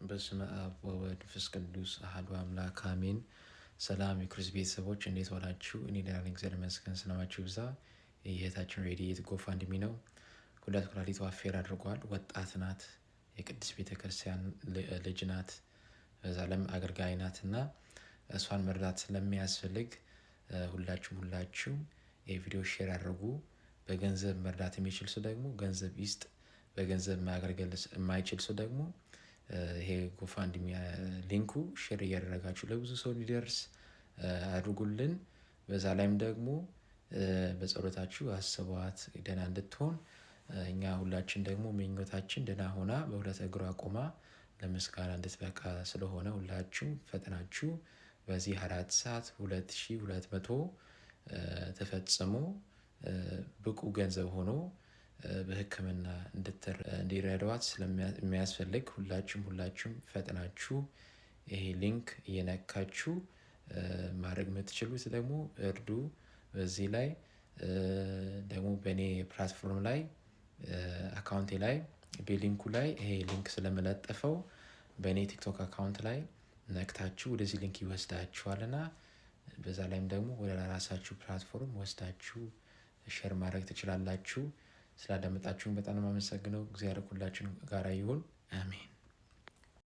በስመ አብ ወወልድ ወመንፈስ ቅዱስ አሐዱ አምላክ አሜን። ሰላም የክርስቶስ ቤተሰቦች እንዴት ዋላችሁ? እኔ ደህና ነኝ፣ እግዚአብሔር ይመስገን። ሰላማችሁ ይብዛ። የእህታችን ሬዲኤት ጎፋንድሚ ነው። ሁለት ኩላሊቷ ፌል አድርጓል። ወጣት ናት። የቅድስት ቤተክርስቲያን ልጅ ናት። በዛ ለም አገልጋይ ናት እና እሷን መርዳት ስለሚያስፈልግ ሁላችሁም የቪዲዮ ሼር አድርጉ። በገንዘብ መርዳት የሚችል ሰው ደግሞ ገንዘብ ይስጥ። በገንዘብ ማገልገል የማይችል ሰው ደግሞ ይሄ ጎፋንድሚ ሊንኩ ሼር እያደረጋችሁ ለብዙ ሰው እንዲደርስ አድርጉልን። በዛ ላይም ደግሞ በጸሎታችሁ አስቧት ደህና እንድትሆን። እኛ ሁላችን ደግሞ ምኞታችን ደህና ሆና በሁለት እግሯ ቆማ ለምስጋና እንድትበቃ ስለሆነ ሁላችሁም ፈጥናችሁ በዚህ 4 ሰዓት 2200 ተፈጽሞ ብቁ ገንዘብ ሆኖ በሕክምና እንዲረዷት ስለሚያስፈልግ ሁላችሁም ፈጥናችሁ ይሄ ሊንክ እየነካችሁ ማድረግ የምትችሉት ደግሞ እርዱ። በዚህ ላይ ደግሞ በእኔ ፕላትፎርም ላይ አካውንቴ ላይ በሊንኩ ላይ ይሄ ሊንክ ስለመለጠፈው በእኔ ቲክቶክ አካውንት ላይ ነክታችሁ ወደዚህ ሊንክ ይወስዳችኋልና በዛ ላይም ደግሞ ወደ ራሳችሁ ፕላትፎርም ወስዳችሁ ሼር ማድረግ ትችላላችሁ። ስላዳመጣችሁን በጣም አመሰግናለሁ። እግዚአብሔር ሁላችን ጋር ይሁን። አሜን።